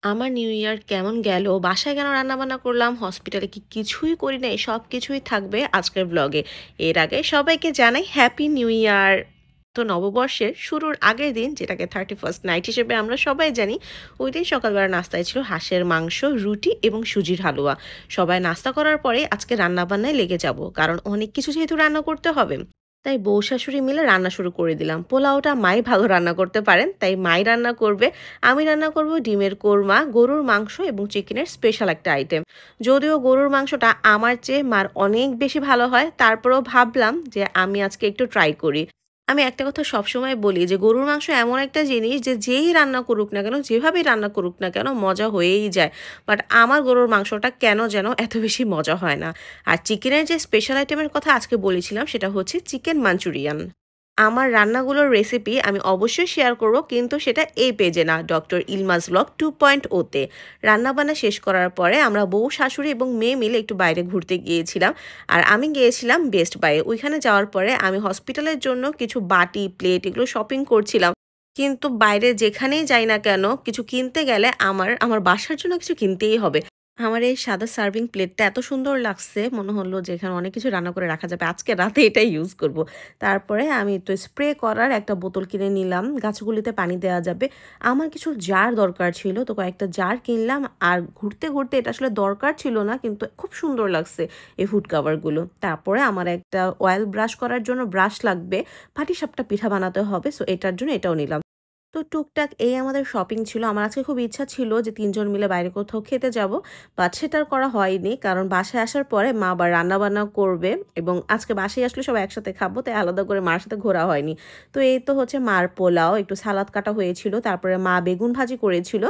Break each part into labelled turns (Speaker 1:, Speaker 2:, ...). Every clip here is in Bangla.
Speaker 1: আমার নিউ ইয়ার কেমন গেল, বাসায় কেন রান্নাবান্না করলাম, হসপিটালে কি কিছুই করি নাই, সব কিছুই থাকবে আজকের ব্লগে। এর আগে সবাইকে জানাই হ্যাপি নিউ ইয়ার। তো নববর্ষের শুরুর আগের দিন, যেটাকে 31st নাইট হিসেবে আমরা সবাই জানি, ওই দিন সকালবেলা নাস্তায় ছিল হাঁসের মাংস, রুটি এবং সুজির হালুয়া। সবাই নাস্তা করার পরে আজকে রান্নাবান্নায় লেগে যাব, কারণ অনেক কিছু যেহেতু রান্না করতে হবে। তাই বউ শাশুড়ি মিলে রান্না শুরু করে দিলাম। পোলাওটা মাই ভালো রান্না করতে পারেন, তাই মাই রান্না করবে। আমি রান্না করব ডিমের কোরমা, গরুর মাংস এবং চিকেনের স্পেশাল একটা আইটেম। যদিও গরুর মাংসটা আমার চেয়ে মার অনেক বেশি ভালো হয়, তারপরেও ভাবলাম যে আমি আজকে একটু ট্রাই করি। আমি একটা কথা সবসময় বলি যে গরুর মাংস এমন একটা জিনিস যে যেই রান্না করুক না কেন, যেভাবেই রান্না করুক না কেন, মজা হয়েই যায়। বাট আমার গরুর মাংসটা কেন যেন এত বেশি মজা হয় না। আর চিকেনের যে স্পেশাল আইটেমের কথা আজকে বলেছিলাম, সেটা হচ্ছে চিকেন মাঞ্চুরিয়ান। আমার রান্নাগুলোর রেসিপি আমি অবশ্যই শেয়ার করব, কিন্তু সেটা এই পেজে না, ডক্টর ইলমাস ব্লগ 2.0-তে। রান্নাবান্না শেষ করার পরে আমরা বউ শাশুড়ি এবং মেয়ে মিলে একটু বাইরে ঘুরতে গিয়েছিলাম। আর আমি গিয়েছিলাম বেস্ট বাইয়ে। ওইখানে যাওয়ার পরে আমি হসপিটালের জন্য কিছু বাটি, প্লেট এগুলো শপিং করছিলাম। কিন্তু বাইরে যেখানেই যাই না কেন, কিছু কিনতে গেলে আমার আমার বাসার জন্য কিছু কিনতেই হবে। আমার এই সাদা সার্ভিং প্লেটটা এত সুন্দর লাগছে, মনে হলো যে এখানে অনেক কিছু রান্না করে রাখা যাবে, আজকে রাতে এটাই ইউজ করব। তারপরে আমি একটু স্প্রে করার একটা বোতল কিনে নিলাম, গাছগুলিতে পানি দেওয়া যাবে। আমার কিছু জার দরকার ছিল, তো কয়েকটা জার কিনলাম। আর ঘুরতে ঘুরতে এটা আসলে দরকার ছিল না, কিন্তু খুব সুন্দর লাগছে এই ফুড কাভারগুলো। তারপরে আমার একটা অয়েল ব্রাশ করার জন্য ব্রাশ লাগবে, পাটিসাপটা পিঠা বানাতে হবে, সো এটার জন্য এটাও নিলাম। তো টুকটাক এই আমাদের শপিং ছিল। আমার আজকে খুব ইচ্ছা ছিল যে ৩ জন মিলে বাইরে কোথাও খেতে যাব, বাট সেটা আর করা হয়নি, কারণ বাসায় আসার পরে মা আবার রান্নাবান্না করবে এবং আজকে বাসায় আসলে সবাই একসাথে খাবো, তাই আলাদা করে মার সাথে ঘোরা হয়নি। তো এই তো হচ্ছে মার পোলাও, একটু সালাদ কাটা হয়েছিল, তারপরে মা বেগুন ভাজি করেছিল,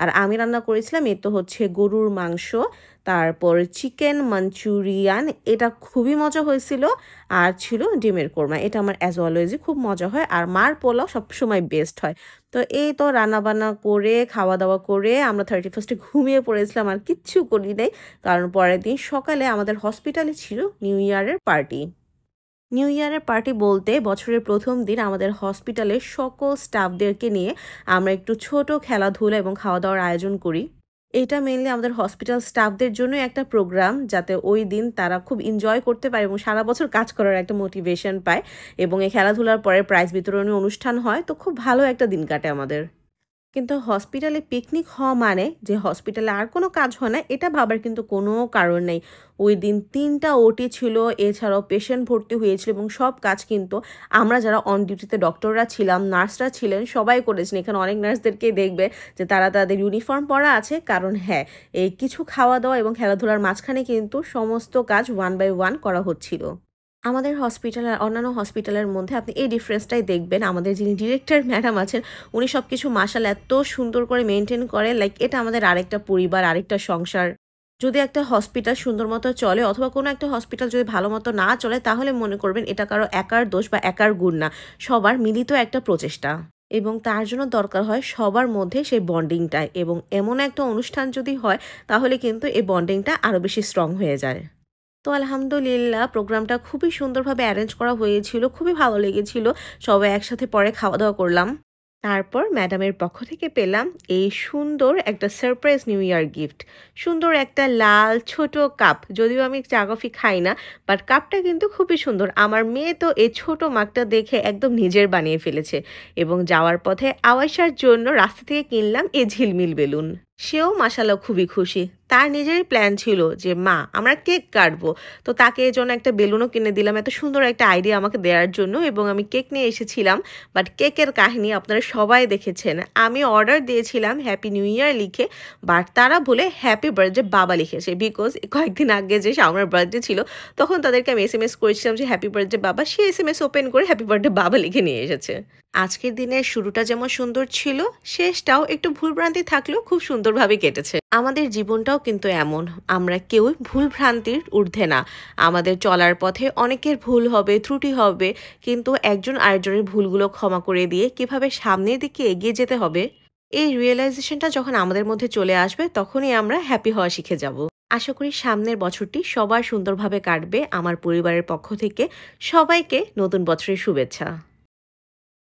Speaker 1: আর আমি রান্না করেছিলাম এই তো হচ্ছে গরুর মাংস, তারপর চিকেন মাঞ্চুরিয়ান, এটা খুবই মজা হয়েছিল। আর ছিল ডিমের কোরমা, এটা আমার অ্যাজ অলওয়েজই খুব মজা হয়, আর মার পোলাও সবসময় বেস্ট হয়। তো এই তো রান্নাবান্না করে খাওয়া দাওয়া করে আমরা 31st ঘুমিয়ে পড়েছিলাম, আর কিচ্ছু করি নাই, কারণ পরের দিন সকালে আমাদের হসপিটালে ছিল নিউ ইয়ারের পার্টি। নিউ ইয়ারের পার্টি বলতে বছরের প্রথম দিন আমাদের হসপিটালের সকল স্টাফদেরকে নিয়ে আমরা একটু ছোট খেলাধুলা এবং খাওয়া দাওয়ার আয়োজন করি। এটা মেইনলি আমাদের হসপিটাল স্টাফদের জন্যই একটা প্রোগ্রাম, যাতে ওই দিন তারা খুব এনজয় করতে পারে এবং সারা বছর কাজ করার একটা মোটিভেশন পায়। এবং এই খেলাধুলার পরে প্রাইজ বিতরণী অনুষ্ঠান হয়, তো খুব ভালো একটা দিন কাটে আমাদের। কিন্তু হসপিটালে পিকনিক হওয়া মানে যে হসপিটালে আর কোনো কাজ হয় না, এটা ভাবার কিন্তু কোনো কারণ নেই। ওই দিন 3টা ওটি ছিল, এছাড়াও পেশেন্ট ভর্তি হয়েছিল, এবং সব কাজ কিন্তু আমরা যারা অন ডিউটিতে ডক্টররা ছিলাম, নার্সরা ছিলেন, সবাই করেছেন। এখানে অনেক নার্সদেরকেই দেখবে যে তারা তাদের ইউনিফর্ম পরা আছে, কারণ হ্যাঁ, এই কিছু খাওয়া দাওয়া এবং খেলাধুলার মাঝখানে কিন্তু সমস্ত কাজ 1 বাই 1 করা হচ্ছিল। আমাদের হসপিটাল আর অন্যান্য হসপিটালের মধ্যে আপনি এই ডিফারেন্সটাই দেখবেন। আমাদের যিনি ডিরেক্টর ম্যাডাম আছেন, উনি সব কিছু মাশাআল্লাহ এত সুন্দর করে মেনটেন করে, লাইক এটা আমাদের আরেকটা পরিবার, আরেকটা সংসার। যদি একটা হসপিটাল সুন্দর মতো চলে, অথবা কোনো একটা হসপিটাল যদি ভালো মতো না চলে, তাহলে মনে করবেন এটা কারো একার দোষ বা একার গুণ না, সবার মিলিত একটা প্রচেষ্টা। এবং তার জন্য দরকার হয় সবার মধ্যে সেই বন্ডিংটা, এবং এমন একটা অনুষ্ঠান যদি হয়, তাহলে কিন্তু এই বন্ডিংটা আরও বেশি স্ট্রং হয়ে যায়। তো আলহামদুলিল্লাহ প্রোগ্রামটা খুবই সুন্দরভাবে অ্যারেঞ্জ করা হয়েছিল, খুবই ভালো লেগেছিল। সবাই একসাথে পরে খাওয়া দাওয়া করলাম। তারপর ম্যাডামের পক্ষ থেকে পেলাম এই সুন্দর একটা সারপ্রাইজ নিউ ইয়ার গিফট। সুন্দর একটা লাল ছোট কাপ, যদিও আমি চা কফি খাই না, বাট কাপটা কিন্তু খুবই সুন্দর। আমার মেয়ে তো এই ছোট মাগটা দেখে একদম নিজের বানিয়ে ফেলেছে। এবং যাওয়ার পথে আওয়াইশার জন্য রাস্তা থেকে কিনলাম এই ঝিলমিল বেলুন। সেও মাশাআল্লাহ খুবই খুশি। তার নিজেরই প্ল্যান ছিল যে মা আমরা কেক কাটবো, তো তাকে এই জন্য একটা বেলুনও কিনে দিলাম, এত সুন্দর একটা আইডিয়া আমাকে দেওয়ার জন্য। এবং আমি কেক নিয়ে এসেছিলাম, বাট কেকের কাহিনী আপনারা সবাই দেখেছেন। আমি অর্ডার দিয়েছিলাম হ্যাপি নিউ ইয়ার লিখে, বাট তারা বলে হ্যাপি বার্থডে বাবা লিখেছে। বিকজ কয়েকদিন আগে যে শাওনের বার্থডে ছিল, তখন তাদেরকে আমি এসএমএস করেছিলাম যে হ্যাপি বার্থডে বাবা, সে এসএমএস ওপেন করে হ্যাপি বার্থডে বাবা লিখে নিয়ে এসেছে। আজকের দিনের শুরুটা যেমন সুন্দর ছিল, শেষটাও একটু ভুলভ্রান্তি থাকলেও খুব সুন্দরভাবে কেটেছে। আমাদের জীবনটাও কিন্তু এমন, আমরা কেউই ভুলভ্রান্তির ঊর্ধ্বে না। আমাদের চলার পথে অনেকের ভুল হবে, ত্রুটি হবে, কিন্তু একজন আরেকজনের ভুলগুলো ক্ষমা করে দিয়ে কিভাবে সামনের দিকে এগিয়ে যেতে হবে, এই রিয়েলাইজেশনটা যখন আমাদের মধ্যে চলে আসবে, তখনই আমরা হ্যাপি হওয়া শিখে যাব। আশা করি সামনের বছরটি সবার সুন্দরভাবে কাটবে। আমার পরিবারের পক্ষ থেকে সবাইকে নতুন বছরের শুভেচ্ছা।